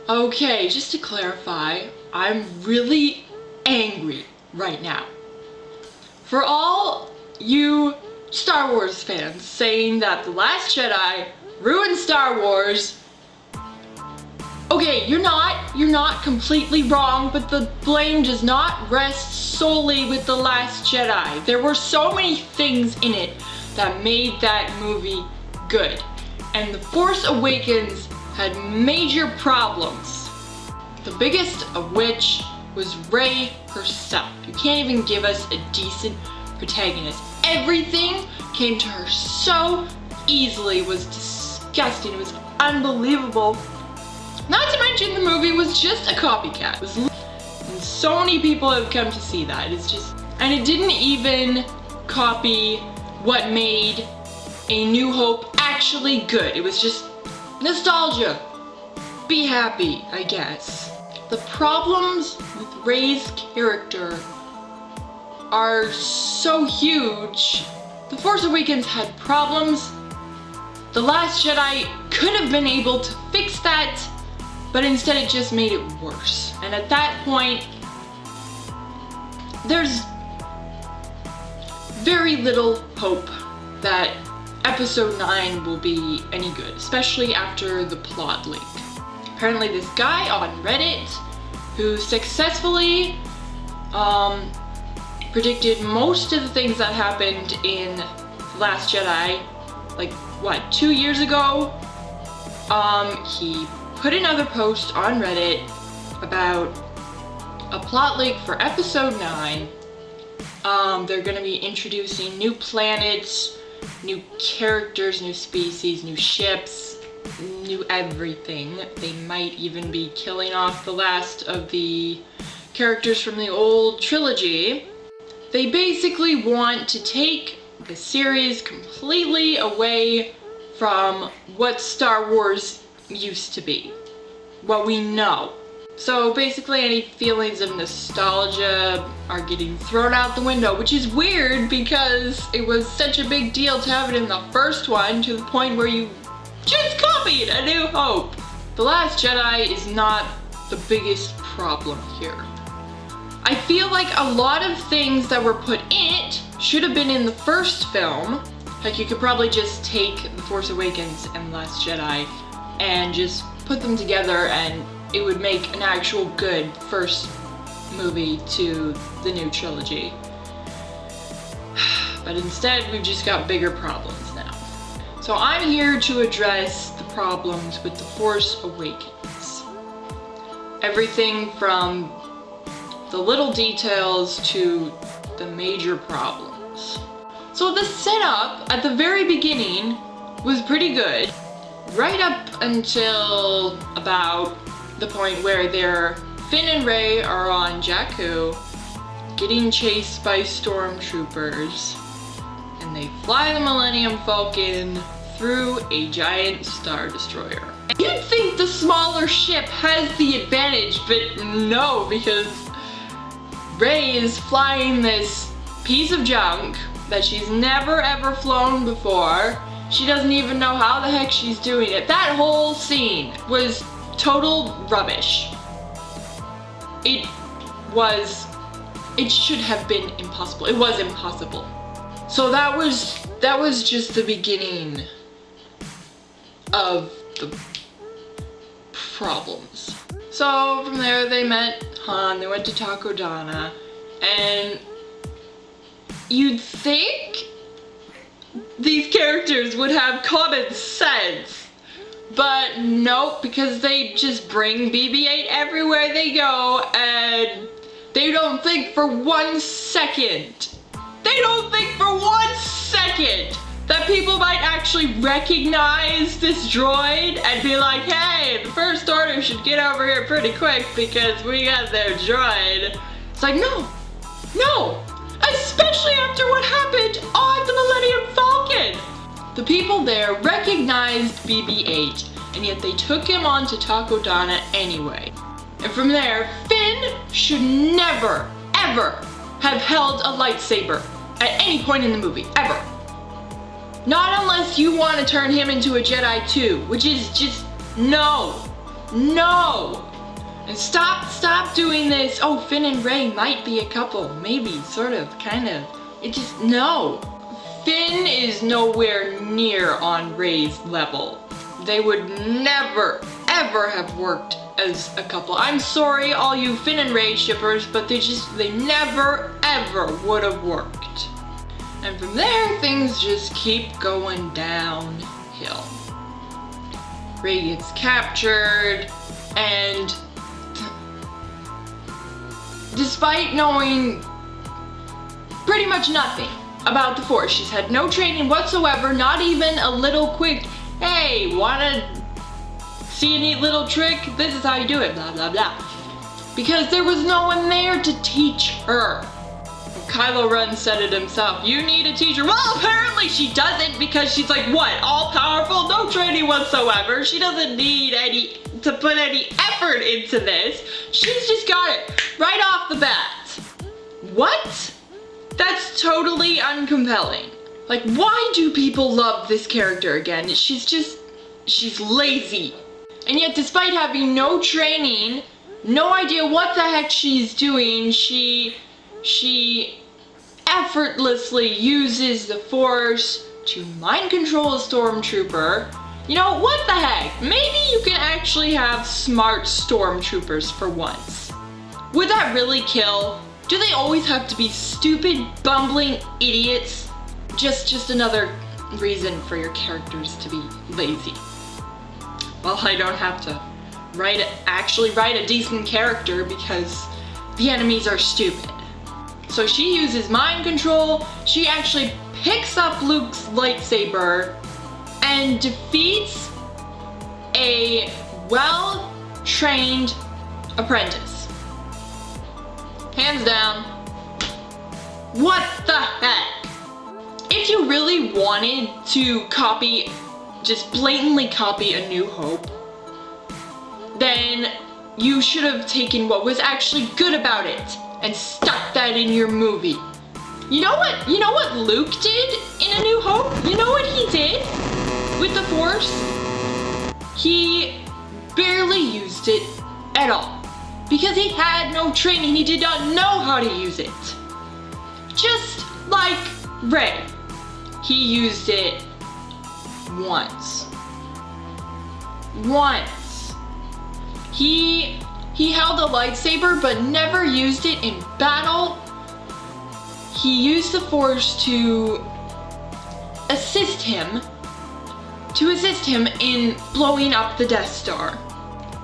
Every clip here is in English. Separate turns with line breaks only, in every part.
Okay, just to clarify, I'm really angry right now. For all you Star Wars fans saying that The Last Jedi ruined Star Wars, okay, you're not completely wrong, but the blame does not rest solely with The Last Jedi. There were so many things in it that made that movie good. And The Force Awakens had major problems. The biggest of which was Rey herself. You can't even give us a decent protagonist. Everything came to her so easily. It was disgusting. It was unbelievable. Not to mention the movie was just a copycat. And so many people have come to see that. It's just, and it didn't even copy what made A New Hope actually good. It was just nostalgia. Be happy, I guess. The problems with Rey's character are so huge. The Force Awakens had problems. The Last Jedi could have been able to fix that, but instead it just made it worse. And at that point, there's very little hope that Episode 9 will be any good, especially after the plot leak. Apparently this guy on Reddit who successfully predicted most of the things that happened in The Last Jedi, like what, 2 years ago? He put another post on Reddit about a plot leak for Episode 9. They're gonna be introducing new planets, new characters, new species, new ships, new everything. They might even be killing off the last of the characters from the old trilogy. They basically want to take the series completely away from what Star Wars used to be, what we know. So basically any feelings of nostalgia are getting thrown out the window, which is weird because it was such a big deal to have it in the first one, to the point where you just copied A New Hope. The Last Jedi is not the biggest problem here. I feel like a lot of things that were put in it should have been in the first film. Like, you could probably just take The Force Awakens and The Last Jedi and just put them together and it would make an actual good first movie to the new trilogy. But instead, we've just got bigger problems now. So I'm here to address the problems with The Force Awakens. Everything from the little details to the major problems. So the setup at the very beginning was pretty good, right up until about the point where Finn and Rey are on Jakku getting chased by stormtroopers, and they fly the Millennium Falcon through a giant Star Destroyer. You'd think the smaller ship has the advantage, but no, because Rey is flying this piece of junk that she's never ever flown before. She doesn't even know how the heck she's doing it. That whole scene was total rubbish. It should have been impossible. It was impossible. So that was just the beginning of the problems. So from there they met Han, they went to Takodana, and you'd think these characters would have common sense. But nope, because they just bring BB-8 everywhere they go, and they don't think for 1 second. They don't think for 1 second that people might actually recognize this droid and be like, hey, the First Order should get over here pretty quick because we got their droid. It's like, no, especially after what happened on the Millennium Falcon. The people there recognized BB-8, and yet they took him on to Takodana anyway. And from there, Finn should never, ever have held a lightsaber at any point in the movie, ever. Not unless you want to turn him into a Jedi too, which is just, no. No! And stop doing this. Oh, Finn and Rey might be a couple. Maybe, sort of, kind of. It just, no. Finn is nowhere near on Rey's level. They would never, ever have worked as a couple. I'm sorry, all you Finn and Rey shippers, but they never, ever would have worked. And from there, things just keep going downhill. Rey gets captured, and despite knowing pretty much nothing about the Force, she's had no training whatsoever, not even a little quick, hey, wanna see a neat little trick? This is how you do it, blah, blah, blah. Because there was no one there to teach her. Kylo Ren said it himself, you need a teacher. Well, apparently she doesn't, because she's like, what, all powerful? No training whatsoever. She doesn't need to put any effort into this. She's just got it right off the bat. What? That's totally uncompelling. Like, why do people love this character again? She's lazy. And yet, despite having no training, no idea what the heck she's doing, she effortlessly uses the Force to mind control a stormtrooper. You know, what the heck? Maybe you can actually have smart stormtroopers for once. Would that really kill? Do they always have to be stupid, bumbling idiots? Just another reason for your characters to be lazy. Well, I don't have to actually write a decent character because the enemies are stupid. So she uses mind control, she actually picks up Luke's lightsaber and defeats a well-trained apprentice. Hands down. What the heck? If you really wanted to just blatantly copy A New Hope, then you should have taken what was actually good about it and stuck that in your movie. You know what Luke did in A New Hope? You know what he did with the Force? He barely used it at all. Because he had no training, he did not know how to use it. Just like Rey. He used it once. Once. He held a lightsaber but never used it in battle. He used the Force to assist him in blowing up the Death Star.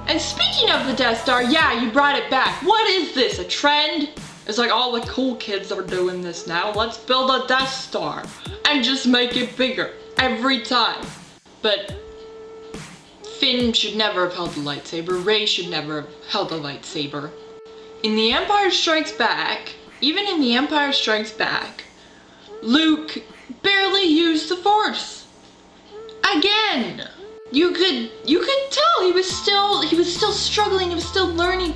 And speaking of the Death Star, yeah, you brought it back. What is this, a trend? It's like all the cool kids are doing this now. Let's build a Death Star and just make it bigger every time. But Finn should never have held the lightsaber. Rey should never have held the lightsaber. In The Empire Strikes Back, even in The Empire Strikes Back, Luke barely used the Force. Again. You could tell he was still struggling, he was still learning.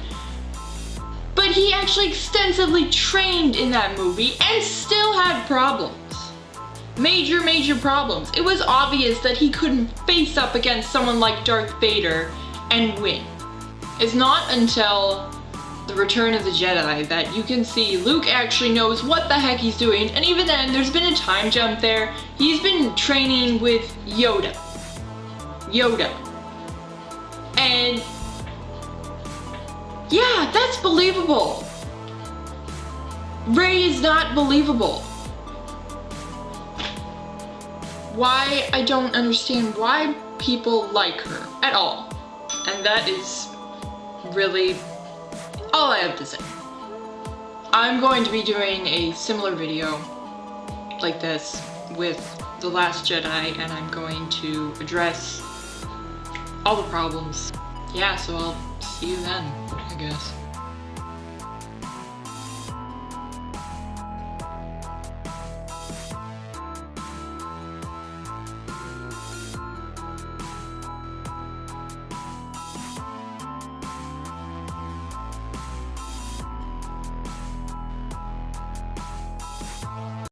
But he actually extensively trained in that movie and still had problems. Major problems. It was obvious that he couldn't face up against someone like Darth Vader and win. It's not until The Return of the Jedi that you can see Luke actually knows what the heck he's doing, and even then, there's been a time jump there. He's been training with Yoda. And yeah, that's believable. Rey is not believable. Why? I don't understand why people like her at all. And that is really all I have to say. I'm going to be doing a similar video like this with The Last Jedi, and I'm going to address all the problems. Yeah, so I'll see you then, I guess.